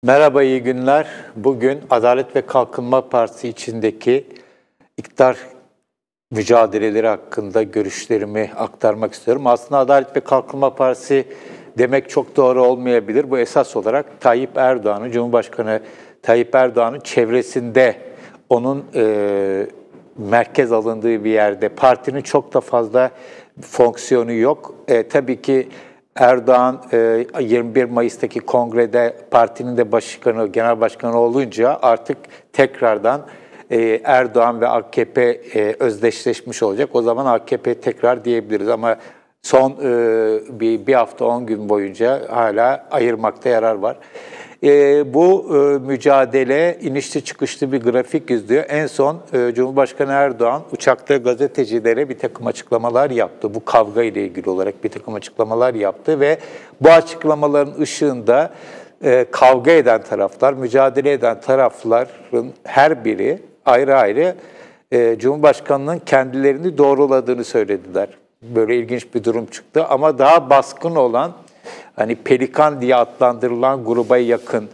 Merhaba, iyi günler. Bugün Adalet ve Kalkınma Partisi içindeki iktidar mücadeleleri hakkında görüşlerimi aktarmak istiyorum. Aslında Adalet ve Kalkınma Partisi demek çok doğru olmayabilir. Bu esas olarak Tayyip Erdoğan'ın, Cumhurbaşkanı Tayyip Erdoğan'ın çevresinde, onun merkez alındığı bir yerde, partinin çok da fazla fonksiyonu yok. Tabii ki Erdoğan 21 Mayıs'taki kongrede partinin de başkanı, genel başkanı olunca artık tekrardan Erdoğan ve AKP özdeşleşmiş olacak. O zaman AKP tekrar diyebiliriz ama son bir hafta 10 gün boyunca hala ayırmakta yarar var. Bu mücadele inişli çıkışlı bir grafik izliyor. En son Cumhurbaşkanı Erdoğan uçakta gazetecilere bir takım açıklamalar yaptı. Bu kavga ile ilgili olarak bir takım açıklamalar yaptı ve bu açıklamaların ışığında kavga eden taraflar, mücadele eden tarafların her biri ayrı ayrı Cumhurbaşkanı'nın kendilerini doğruladığını söylediler. Böyle ilginç bir durum çıktı ama daha baskın olan, hani Pelikan diye adlandırılan gruba yakın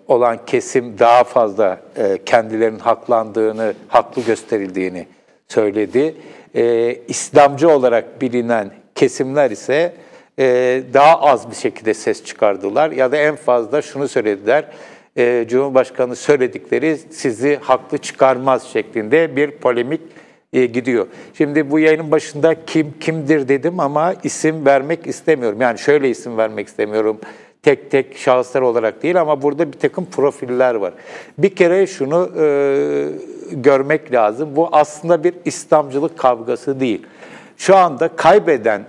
olan kesim daha fazla kendilerinin haklandığını, haklı gösterildiğini söyledi. İslamcı olarak bilinen kesimler ise daha az bir şekilde ses çıkardılar ya da en fazla şunu söylediler: Cumhurbaşkanı söyledikleri sizi haklı çıkarmaz şeklinde bir polemik gidiyor. Şimdi bu yayının başında kimdir dedim ama isim vermek istemiyorum. Yani şöyle isim vermek istemiyorum. Tek tek şahıslar olarak değil ama burada bir takım profiller var. Bir kere şunu görmek lazım. Bu aslında bir İslamcılık kavgası değil. Şu anda kaybeden,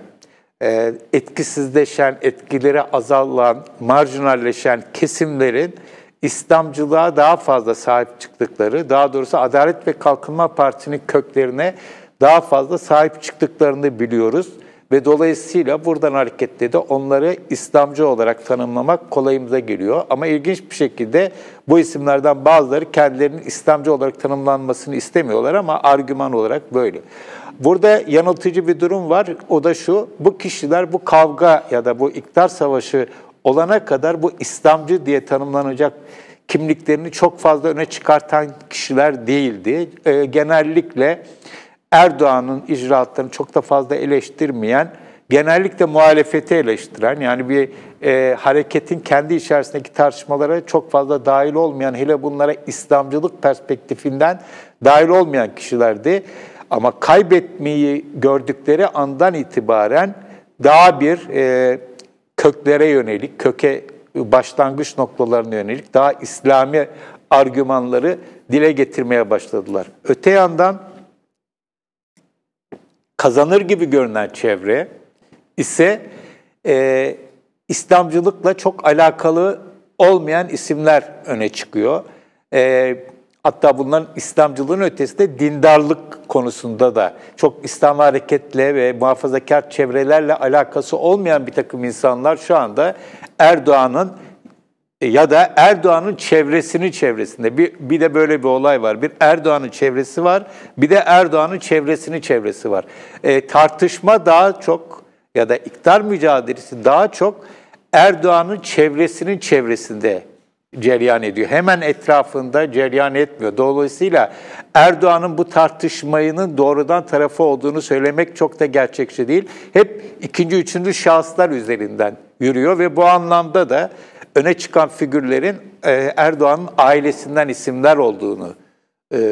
etkisizleşen, etkileri azalan, marjinalleşen kesimlerin İslamcılığa daha fazla sahip çıktıkları, daha doğrusu Adalet ve Kalkınma Partisi'nin köklerine daha fazla sahip çıktıklarını biliyoruz. Ve dolayısıyla buradan hareketle de onları İslamcı olarak tanımlamak kolayımıza geliyor. Ama ilginç bir şekilde bu isimlerden bazıları kendilerinin İslamcı olarak tanımlanmasını istemiyorlar ama argüman olarak böyle. Burada yanıltıcı bir durum var, o da şu: bu kişiler bu kavga ya da bu iktidar savaşı olana kadar bu İslamcı diye tanımlanacak kimliklerini çok fazla öne çıkartan kişiler değildi. Genellikle Erdoğan'ın icraatlarını çok da fazla eleştirmeyen, genellikle muhalefeti eleştiren, yani bir hareketin kendi içerisindeki tartışmalara çok fazla dahil olmayan, hele bunlara İslamcılık perspektifinden dahil olmayan kişilerdi. Ama kaybetmeyi gördükleri andan itibaren daha bir köklere yönelik, başlangıç noktalarına yönelik daha İslami argümanları dile getirmeye başladılar. Öte yandan kazanır gibi görünen çevre ise İslamcılıkla çok alakalı olmayan isimler öne çıkıyor. Hatta bunların İslamcılığın ötesinde dindarlık konusunda da çok İslam hareketle ve muhafazakar çevrelerle alakası olmayan bir takım insanlar şu anda Erdoğan'ın ya da Erdoğan'ın çevresinde bir de böyle bir olay var. Bir Erdoğan'ın çevresi var, bir de Erdoğan'ın çevresi var. Tartışma daha çok ya da iktidar mücadelesi daha çok Erdoğan'ın çevresinde cereyan ediyor. Hemen etrafında cereyan etmiyor. Dolayısıyla Erdoğan'ın bu tartışmanın doğrudan tarafı olduğunu söylemek çok da gerçekçi değil. Hep ikinci, üçüncü şahıslar üzerinden yürüyor ve bu anlamda da öne çıkan figürlerin Erdoğan'ın ailesinden isimler olduğunu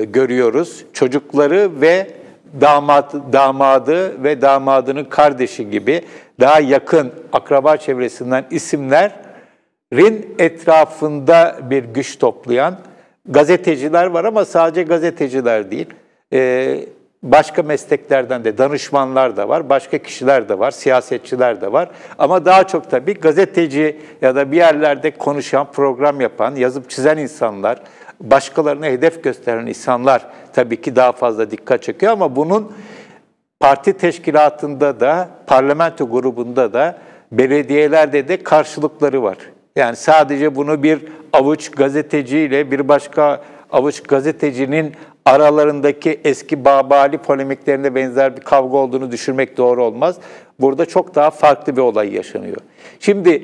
görüyoruz. Çocukları ve damadı ve damadının kardeşi gibi daha yakın akraba çevresinden isimlerin etrafında bir güç toplayan gazeteciler var ama sadece gazeteciler değil. Başka mesleklerden de danışmanlar da var, başka kişiler de var, siyasetçiler de var. Ama daha çok tabii gazeteci ya da bir yerlerde konuşan, program yapan, yazıp çizen insanlar, başkalarına hedef gösteren insanlar tabii ki daha fazla dikkat çekiyor. Ama bunun parti teşkilatında da, parlamento grubunda da, belediyelerde de karşılıkları var. Yani sadece bunu bir avuç gazeteciyle bir başka avuç gazetecinin aralarındaki eski Babali polemiklerine benzer bir kavga olduğunu düşünmek doğru olmaz. Burada çok daha farklı bir olay yaşanıyor. Şimdi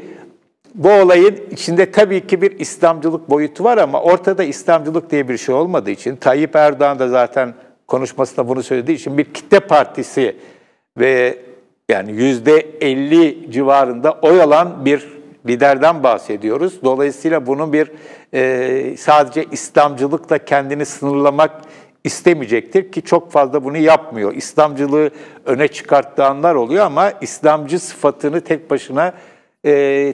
bu olayın içinde tabii ki bir İslamcılık boyutu var ama ortada İslamcılık diye bir şey olmadığı için, Tayyip Erdoğan da zaten konuşmasında bunu söylediği için bir kitle partisi ve yani %50 civarında oy alan bir liderden bahsediyoruz. Dolayısıyla bunun bir sadece İslamcılıkla kendini sınırlamak istemeyecektir ki çok fazla bunu yapmıyor. İslamcılığı öne çıkarttığı anlar oluyor ama İslamcı sıfatını tek başına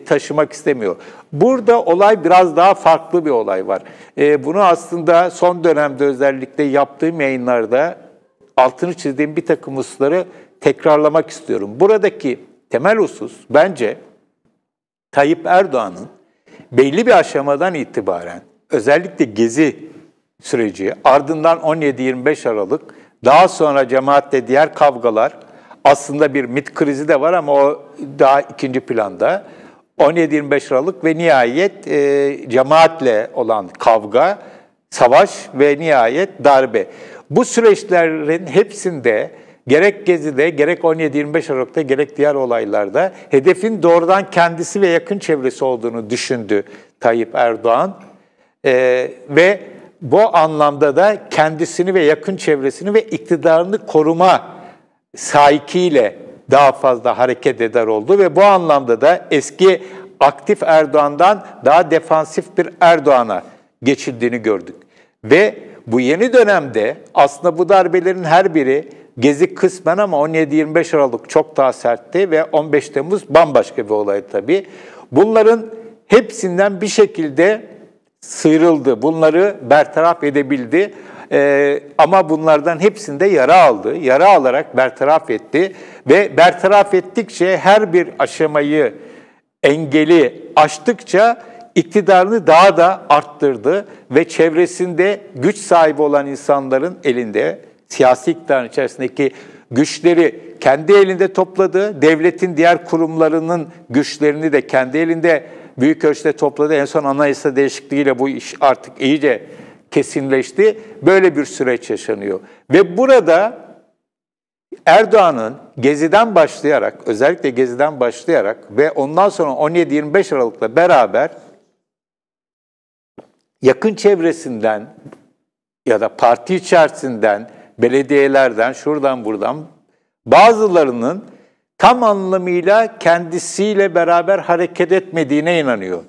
taşımak istemiyor. Burada olay biraz daha farklı bir olay var. Bunu aslında son dönemde özellikle yaptığım yayınlarda altını çizdiğim bir takım hususları tekrarlamak istiyorum. Buradaki temel husus bence Tayyip Erdoğan'ın belli bir aşamadan itibaren özellikle Gezi süreci, ardından 17-25 Aralık, daha sonra cemaatle diğer kavgalar, aslında bir MİT krizi de var ama o daha ikinci planda. 17-25 Aralık ve nihayet cemaatle olan kavga, savaş ve nihayet darbe. Bu süreçlerin hepsinde gerek Gezi'de, gerek 17-25 Aralık'ta, gerek diğer olaylarda hedefin doğrudan kendisi ve yakın çevresi olduğunu düşündü Tayyip Erdoğan. Ve bu anlamda da kendisini ve yakın çevresini ve iktidarını koruma sahikiyle daha fazla hareket eder oldu ve bu anlamda da eski aktif Erdoğan'dan daha defansif bir Erdoğan'a geçildiğini gördük. Ve bu yeni dönemde aslında bu darbelerin her biri Gezi kısmen ama 17-25 Aralık çok daha sertti ve 15 Temmuz bambaşka bir olay tabii. Bunların hepsinden bir şekilde sıyrıldı, bunları bertaraf edebildi. Ama bunlardan hepsinde yara aldı. Yara alarak bertaraf etti ve bertaraf ettikçe her bir aşamayı, engeli aştıkça iktidarını daha da arttırdı ve çevresinde güç sahibi olan insanların elinde, siyasi iktidarın içerisindeki güçleri kendi elinde topladı. Devletin diğer kurumlarının güçlerini de kendi elinde büyük ölçüde topladı. En son anayasa değişikliğiyle bu iş artık iyice kesinleşti. Böyle bir süreç yaşanıyor. Ve burada Erdoğan'ın Gezi'den başlayarak, özellikle Gezi'den başlayarak ve ondan sonra 17-25 Aralık'la beraber yakın çevresinden ya da parti içerisinden, belediyelerden, şuradan buradan bazılarının tam anlamıyla kendisiyle beraber hareket etmediğine inanıyor.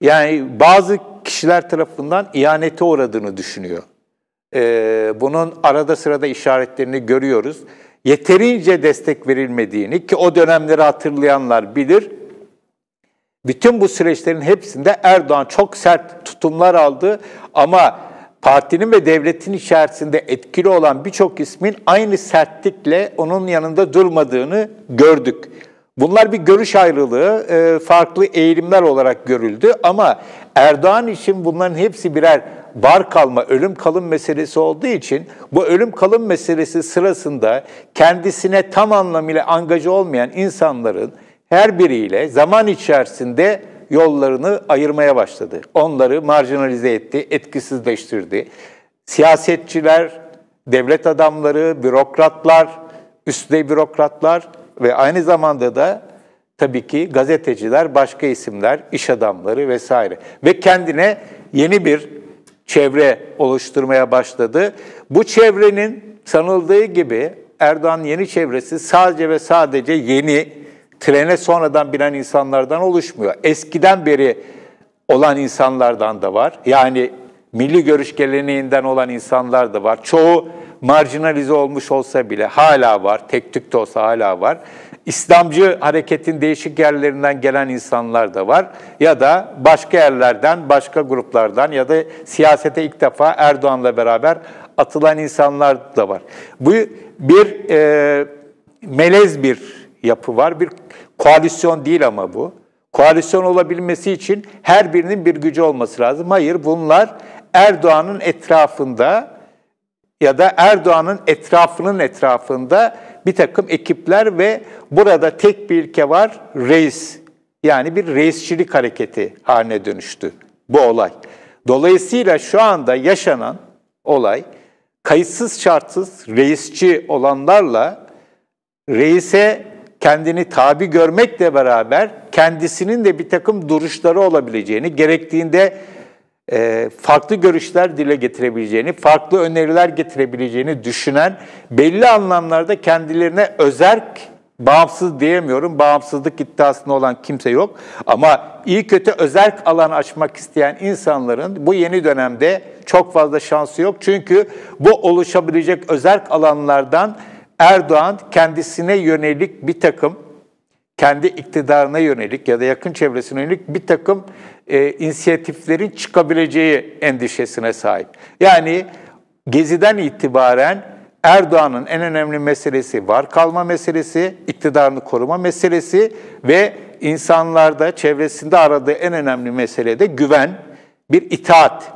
Yani bazı kişiler tarafından ihanete uğradığını düşünüyor. Bunun arada sırada işaretlerini görüyoruz. Yeterince destek verilmediğini ki o dönemleri hatırlayanlar bilir. Bütün bu süreçlerin hepsinde Erdoğan çok sert tutumlar aldı ama partinin ve devletin içerisinde etkili olan birçok ismin aynı sertlikle onun yanında durmadığını gördük. Bunlar bir görüş ayrılığı, farklı eğilimler olarak görüldü ama Erdoğan için bunların hepsi birer var kalma, ölüm kalım meselesi olduğu için bu ölüm kalım meselesi sırasında kendisine tam anlamıyla angaja olmayan insanların her biriyle zaman içerisinde yollarını ayırmaya başladı. Onları marjinalize etti, etkisizleştirdi. Siyasetçiler, devlet adamları, bürokratlar, üst düzey bürokratlar ve aynı zamanda da tabii ki gazeteciler, başka isimler, iş adamları vesaire. Ve kendine yeni bir çevre oluşturmaya başladı. Bu çevrenin sanıldığı gibi Erdoğan'ın yeni çevresi sadece ve sadece yeni, trene sonradan binen insanlardan oluşmuyor. Eskiden beri olan insanlardan da var. Yani milli görüş geleneğinden olan insanlar da var. Çoğu marjinalize olmuş olsa bile hala var. Tek tük de olsa hala var. İslamcı hareketin değişik yerlerinden gelen insanlar da var. Ya da başka yerlerden, başka gruplardan ya da siyasete ilk defa Erdoğan'la beraber atılan insanlar da var. Bu bir melez bir yapı var. Bir koalisyon değil ama bu. Koalisyon olabilmesi için her birinin bir gücü olması lazım. Hayır, bunlar Erdoğan'ın etrafında ya da Erdoğan'ın etrafının etrafında bir takım ekipler ve burada tek bir ilke var, reis. Yani bir reisçilik hareketi haline dönüştü bu olay. Dolayısıyla şu anda yaşanan olay, kayıtsız şartsız reisçi olanlarla reise kendini tabi görmekle beraber kendisinin de bir takım duruşları olabileceğini, gerektiğinde farklı görüşler dile getirebileceğini, farklı öneriler getirebileceğini düşünen, belli anlamlarda kendilerine özerk, bağımsız diyemiyorum, bağımsızlık iddiasında olan kimse yok. Ama iyi kötü özerk alan açmak isteyen insanların bu yeni dönemde çok fazla şansı yok. Çünkü bu oluşabilecek özerk alanlardan Erdoğan kendisine yönelik bir takım, kendi iktidarına yönelik ya da yakın çevresine yönelik bir takım inisiyatiflerin çıkabileceği endişesine sahip. Yani Gezi'den itibaren Erdoğan'ın en önemli meselesi var kalma meselesi, iktidarını koruma meselesi ve insanlarda, çevresinde aradığı en önemli mesele de güven, bir itaat.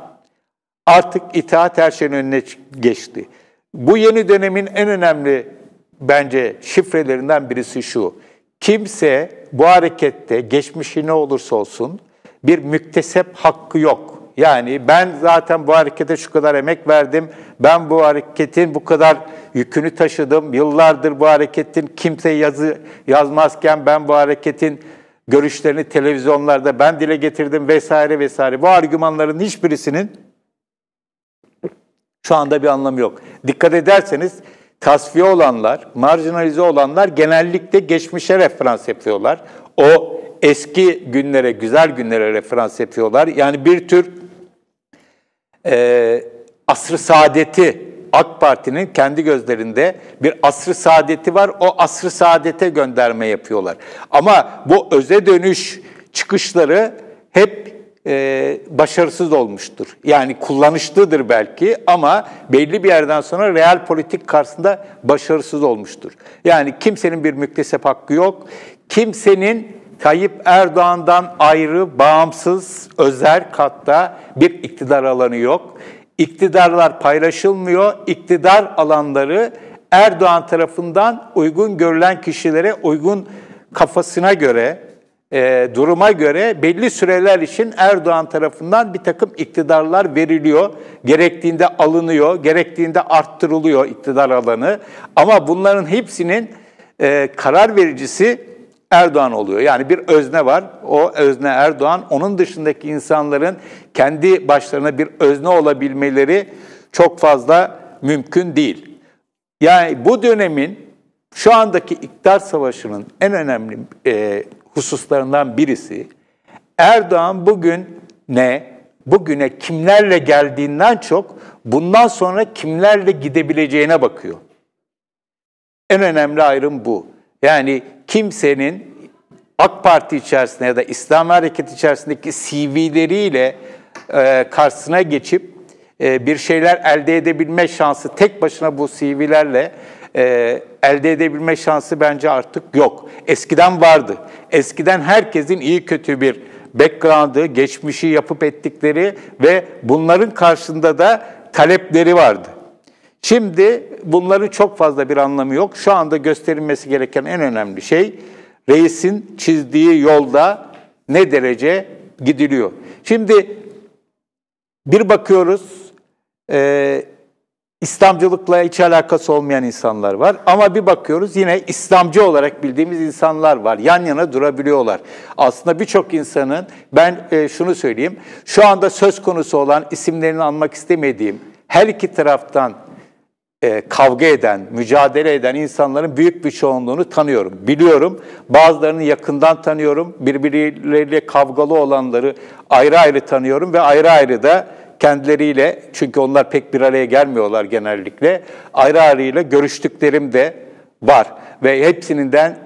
Artık itaat her şeyin önüne geçti. Bu yeni dönemin en önemli bence şifrelerinden birisi şu: kimse bu harekette, geçmişi ne olursa olsun, bir müktesep hakkı yok. Yani ben zaten bu harekete şu kadar emek verdim, ben bu hareketin bu kadar yükünü taşıdım, yıllardır bu hareketin kimse yazı yazmazken ben bu hareketin görüşlerini televizyonlarda ben dile getirdim vesaire vesaire. Bu argümanların hiçbirisinin şu anda bir anlamı yok. Dikkat ederseniz tasfiye olanlar, marjinalize olanlar genellikle geçmişe referans yapıyorlar. O eski günlere, güzel günlere referans yapıyorlar. Yani bir tür asr-ı saadeti, AK Parti'nin kendi gözlerinde bir asr-ı saadeti var. O asr-ı saadete gönderme yapıyorlar. Ama bu öze dönüş çıkışları hep başarısız olmuştur. Yani kullanışlıdır belki ama belli bir yerden sonra real politik karşısında başarısız olmuştur. Yani kimsenin bir müktesep hakkı yok. Kimsenin Tayyip Erdoğan'dan ayrı, bağımsız, özerk hatta bir iktidar alanı yok. İktidarlar paylaşılmıyor. İktidar alanları Erdoğan tarafından uygun görülen kişilere, uygun kafasına göre, duruma göre belli süreler için Erdoğan tarafından bir takım iktidarlar veriliyor. Gerektiğinde alınıyor, gerektiğinde arttırılıyor iktidar alanı. Ama bunların hepsinin karar vericisi Erdoğan oluyor. Yani bir özne var, o özne Erdoğan. Onun dışındaki insanların kendi başlarına bir özne olabilmeleri çok fazla mümkün değil. Yani bu dönemin, şu andaki iktidar savaşının en önemli hususlarından birisi, Erdoğan bugüne kimlerle geldiğinden çok bundan sonra kimlerle gidebileceğine bakıyor. En önemli ayrım bu. Yani kimsenin AK Parti içerisinde ya da İslam Hareketi içerisindeki CV'leriyle karşısına geçip bir şeyler elde edebilme şansı, tek başına bu CV'lerle elde edebilme şansı bence artık yok. Eskiden vardı. Eskiden herkesin iyi kötü bir background'ı, geçmişi yapıp ettikleri ve bunların karşısında da talepleri vardı. Şimdi bunların çok fazla bir anlamı yok. Şu anda gösterilmesi gereken en önemli şey, reisin çizdiği yolda ne derece gidiliyor. Şimdi bir bakıyoruz, İslamcılıkla hiç alakası olmayan insanlar var. Ama bir bakıyoruz yine İslamcı olarak bildiğimiz insanlar var. Yan yana durabiliyorlar. Aslında birçok insanın, ben şunu söyleyeyim, şu anda söz konusu olan, isimlerini anmak istemediğim, her iki taraftan kavga eden, mücadele eden insanların büyük bir çoğunluğunu tanıyorum, biliyorum. Bazılarını yakından tanıyorum, birbirleriyle kavgalı olanları ayrı ayrı tanıyorum ve ayrı ayrı da kendileriyle, çünkü onlar pek bir araya gelmiyorlar genellikle, ayrı ayrıyla görüştüklerim de var. Ve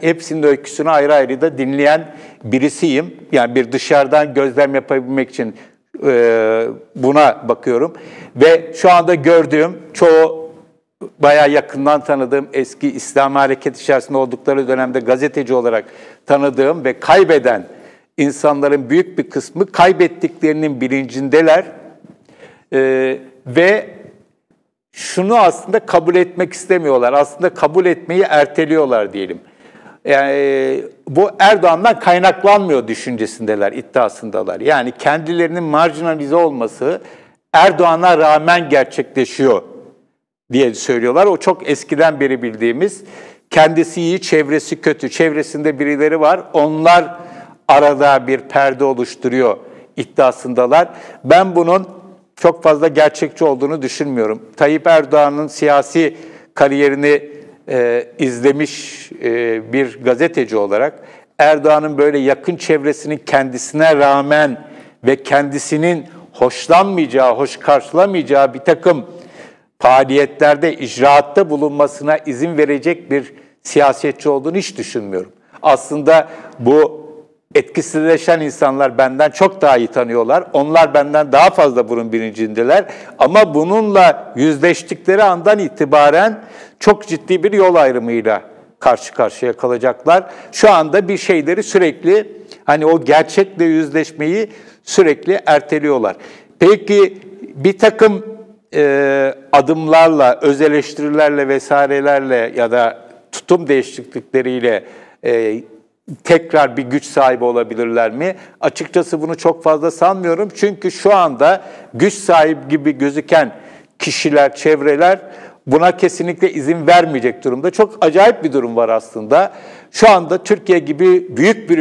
hepsinin öyküsünü ayrı ayrı da dinleyen birisiyim. Yani bir dışarıdan gözlem yapabilmek için buna bakıyorum. Ve şu anda gördüğüm çoğu bayağı yakından tanıdığım, eski İslam Hareketi içerisinde oldukları dönemde gazeteci olarak tanıdığım ve kaybeden insanların büyük bir kısmı kaybettiklerinin bilincindeler. Ve şunu aslında kabul etmek istemiyorlar. Aslında kabul etmeyi erteliyorlar diyelim. Yani bu Erdoğan'dan kaynaklanmıyor düşüncesindeler, iddiasındalar. Yani kendilerinin marjinalize olması Erdoğan'a rağmen gerçekleşiyor diye söylüyorlar. O çok eskiden beri bildiğimiz, kendisi iyi, çevresi kötü. Çevresinde birileri var. Onlar arada bir perde oluşturuyor iddiasındalar. Ben bunun çok fazla gerçekçi olduğunu düşünmüyorum. Tayyip Erdoğan'ın siyasi kariyerini izlemiş bir gazeteci olarak Erdoğan'ın böyle yakın çevresinin kendisine rağmen ve kendisinin hoşlanmayacağı, hoş karşılamayacağı bir takım faaliyetlerde, icraatta bulunmasına izin verecek bir siyasetçi olduğunu hiç düşünmüyorum. Aslında bu etkisizleşen insanlar benden çok daha iyi tanıyorlar. Onlar benden daha fazla bunun bilincindeler. Ama bununla yüzleştikleri andan itibaren çok ciddi bir yol ayrımıyla karşı karşıya kalacaklar. Şu anda bir şeyleri sürekli, hani o gerçekle yüzleşmeyi sürekli erteliyorlar. Peki bir takım adımlarla, öz eleştirilerle vesairelerle ya da tutum değişiklikleriyle tekrar bir güç sahibi olabilirler mi? Açıkçası bunu çok fazla sanmıyorum. Çünkü şu anda güç sahibi gibi gözüken kişiler, çevreler buna kesinlikle izin vermeyecek durumda. Çok acayip bir durum var aslında. Şu anda Türkiye gibi büyük bir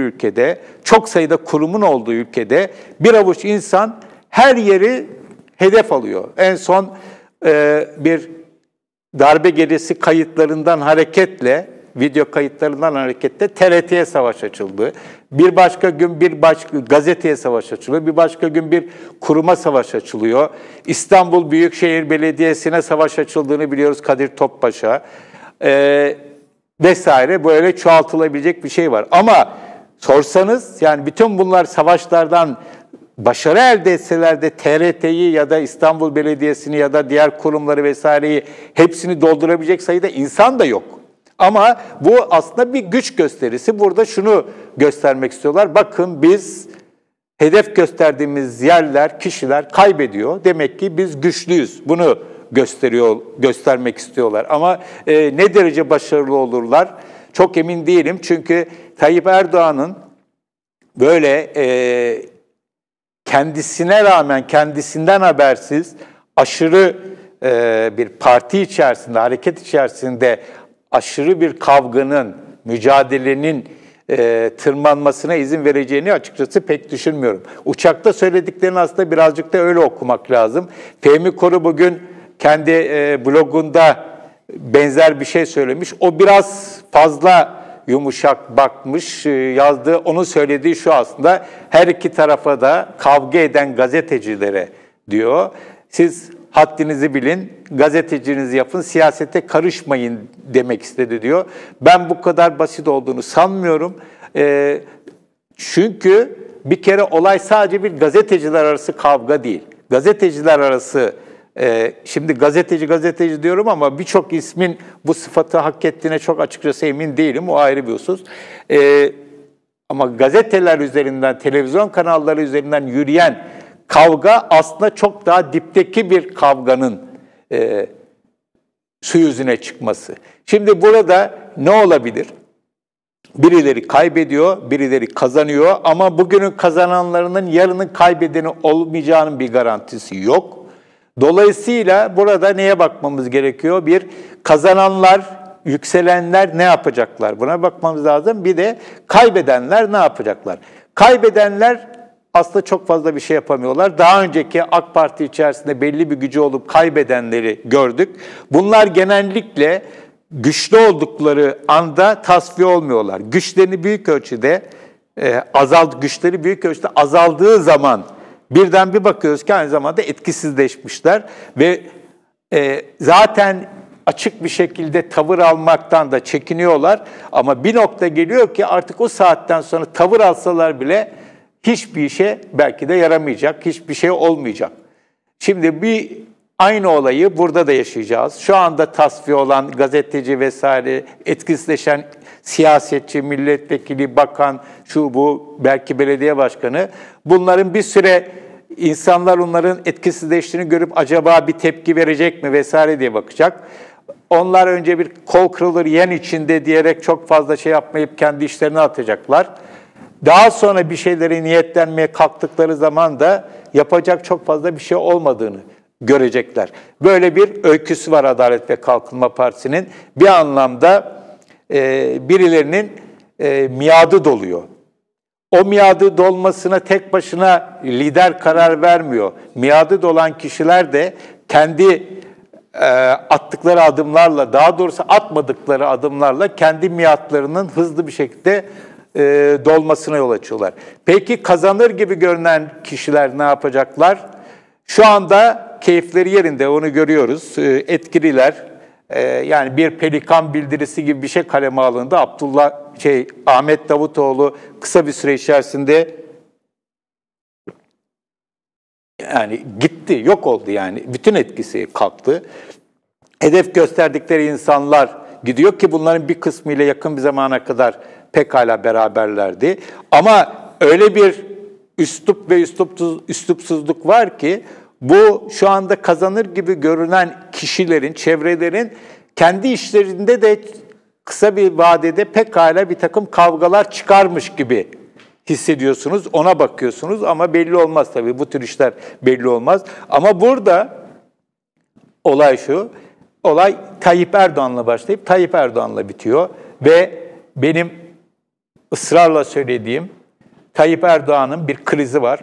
ülkede, çok sayıda kurumun olduğu ülkede bir avuç insan her yeri hedef alıyor. En son bir darbe gecesi kayıtlarından hareketle, video kayıtlarından hareketle TRT'ye savaş açıldı. Bir başka gün bir başka gazeteye savaş açılıyor. Bir başka gün bir kuruma savaş açılıyor. İstanbul Büyükşehir Belediyesi'ne savaş açıldığını biliyoruz, Kadir Topbaş'a. Vesaire, böyle çoğaltılabilecek bir şey var. Ama sorsanız, yani bütün bunlar savaşlardan başarı elde etseler de TRT'yi ya da İstanbul Belediyesi'ni ya da diğer kurumları vesaireyi hepsini doldurabilecek sayıda insan da yok. Ama bu aslında bir güç gösterisi. Burada şunu göstermek istiyorlar. Bakın, biz hedef gösterdiğimiz yerler, kişiler kaybediyor. Demek ki biz güçlüyüz. Bunu göstermek istiyorlar. Ama ne derece başarılı olurlar çok emin değilim. Çünkü Tayyip Erdoğan'ın böyle kendisine rağmen, kendisinden habersiz aşırı bir parti içerisinde, hareket içerisinde aşırı bir kavganın, mücadelenin tırmanmasına izin vereceğini açıkçası pek düşünmüyorum. Uçakta söylediklerini aslında birazcık da öyle okumak lazım. Fehmi Koru bugün kendi blogunda benzer bir şey söylemiş. O biraz fazla yumuşak bakmış, yazdığı, onun söylediği şu aslında: her iki tarafa da kavga eden gazetecilere diyor, siz haddinizi bilin, gazetecinizi yapın, siyasete karışmayın demek istedi diyor. Ben bu kadar basit olduğunu sanmıyorum. Çünkü bir kere olay sadece bir gazeteciler arası kavga değil. Gazeteciler arası, şimdi gazeteci diyorum ama birçok ismin bu sıfatı hak ettiğine çok açıkçası emin değilim. O ayrı bir husus. Ama gazeteler üzerinden, televizyon kanalları üzerinden yürüyen kavga aslında çok daha dipteki bir kavganın su yüzüne çıkması. Şimdi burada ne olabilir? Birileri kaybediyor, birileri kazanıyor ama bugünün kazananlarının yarının kaybedeni olmayacağının bir garantisi yok. Dolayısıyla burada neye bakmamız gerekiyor? Bir, kazananlar, yükselenler ne yapacaklar? Buna bakmamız lazım. Bir de kaybedenler ne yapacaklar? Kaybedenler aslında çok fazla bir şey yapamıyorlar. Daha önceki AK Parti içerisinde belli bir gücü olup kaybedenleri gördük. Bunlar genellikle güçlü oldukları anda tasfiye olmuyorlar. Güçleri büyük ölçüde azaldığı zaman birden bir bakıyoruz ki aynı zamanda etkisizleşmişler ve zaten açık bir şekilde tavır almaktan da çekiniyorlar. Ama bir nokta geliyor ki artık o saatten sonra tavır alsalar bile hiçbir işe belki de yaramayacak, hiçbir şey olmayacak. Şimdi aynı olayı burada da yaşayacağız. Şu anda tasfiye olan gazeteci vesaire, etkisizleşen siyasetçi, milletvekili, bakan, şu bu, belki belediye başkanı, bunların bir süre insanlar onların etkisizleştiğini görüp acaba bir tepki verecek mi vesaire diye bakacak. Onlar önce bir kol kırılır yen içinde diyerek çok fazla şey yapmayıp kendi işlerini atacaklar. Daha sonra bir şeyleri niyetlenmeye kalktıkları zaman da yapacak çok fazla bir şey olmadığını görecekler. Böyle bir öyküsü var Adalet ve Kalkınma Partisi'nin. Bir anlamda birilerinin miadı doluyor. O miadı dolmasına tek başına lider karar vermiyor. Miadı dolan kişiler de kendi attıkları adımlarla, daha doğrusu atmadıkları adımlarla kendi miadlarının hızlı bir şekilde dolmasına yol açıyorlar. Peki kazanır gibi görünen kişiler ne yapacaklar? Şu anda keyifleri yerinde, onu görüyoruz. Etkililer, yani bir pelikan bildirisi gibi bir şey kaleme alındı. Ahmet Davutoğlu kısa bir süre içerisinde yani gitti, yok oldu yani. Bütün etkisi kalktı. Hedef gösterdikleri insanlar gidiyor ki bunların bir kısmıyla yakın bir zamana kadar pekala beraberlerdi. Ama öyle bir üslup ve üslupsuzluk var ki bu şu anda kazanır gibi görünen kişilerin, çevrelerin kendi işlerinde de kısa bir vadede pekala bir takım kavgalar çıkarmış gibi hissediyorsunuz, ona bakıyorsunuz ama belli olmaz tabii. Bu tür işler belli olmaz. Ama burada olay şu, olay Tayyip Erdoğan'la başlayıp Tayyip Erdoğan'la bitiyor ve benim ısrarla söylediğim Tayyip Erdoğan'ın bir krizi var.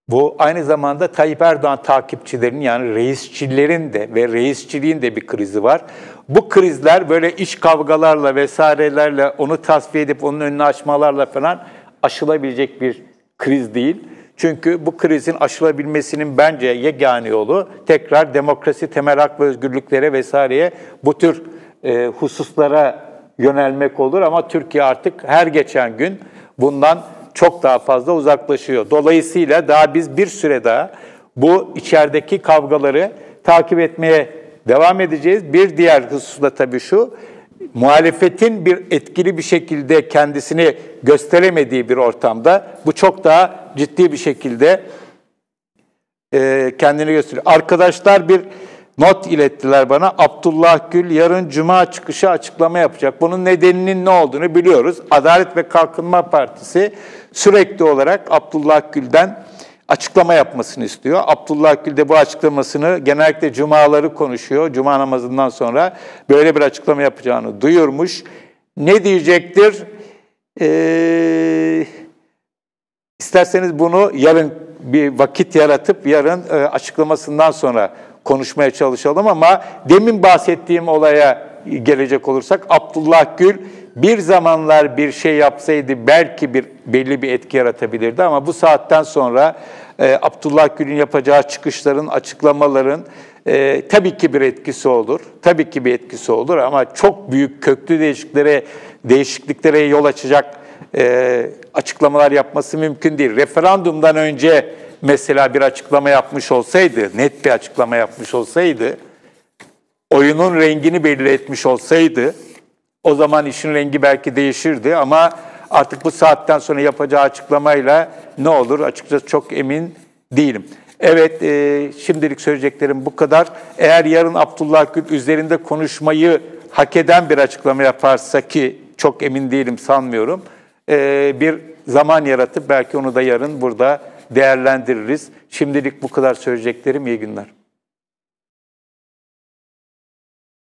Bu aynı zamanda Tayyip Erdoğan takipçilerinin yani reisçilerin de ve reisçiliğin de bir krizi var. Bu krizler böyle iç kavgalarla vesairelerle onu tasfiye edip onun önünü açmalarla falan aşılabilecek bir kriz değil. Çünkü bu krizin aşılabilmesinin bence yegane yolu tekrar demokrasi, temel hak ve özgürlüklere vesaireye bu tür hususlara yönelmek olur. Ama Türkiye artık her geçen gün bundan çok daha fazla uzaklaşıyor. Dolayısıyla daha biz bir süre daha bu içerideki kavgaları takip etmeye devam edeceğiz. Bir diğer husus da tabii şu, muhalefetin bir etkili bir şekilde kendisini gösteremediği bir ortamda bu çok daha ciddi bir şekilde kendini gösteriyor. Arkadaşlar bir not ilettiler bana. Abdullah Gül yarın Cuma çıkışı açıklama yapacak. Bunun nedeninin ne olduğunu biliyoruz. Adalet ve Kalkınma Partisi sürekli olarak Abdullah Gül'den açıklama yapmasını istiyor. Abdullah Gül de bu açıklamasını genellikle cumaları konuşuyor. Cuma namazından sonra böyle bir açıklama yapacağını duyurmuş. Ne diyecektir? İsterseniz bunu yarın bir vakit yaratıp yarın açıklamasından sonra konuşmaya çalışalım ama demin bahsettiğim olaya gelecek olursak Abdullah Gül bir zamanlar bir şey yapsaydı belki belli bir etki yaratabilirdi ama bu saatten sonra Abdullah Gül'ün yapacağı çıkışların, açıklamaların tabii ki bir etkisi olur. Tabii ki bir etkisi olur ama çok büyük köklü değişikliklere yol açacak açıklamalar yapması mümkün değil. Referandumdan önce mesela bir açıklama yapmış olsaydı, net bir açıklama yapmış olsaydı, oyunun rengini belli etmiş olsaydı, o zaman işin rengi belki değişirdi ama artık bu saatten sonra yapacağı açıklamayla ne olur açıkçası çok emin değilim. Evet, şimdilik söyleyeceklerim bu kadar. Eğer yarın Abdullah Gül üzerinde konuşmayı hak eden bir açıklama yaparsa ki çok emin değilim sanmıyorum, bir zaman yaratıp belki onu da yarın burada değerlendiririz. Şimdilik bu kadar söyleyeceklerim. İyi günler.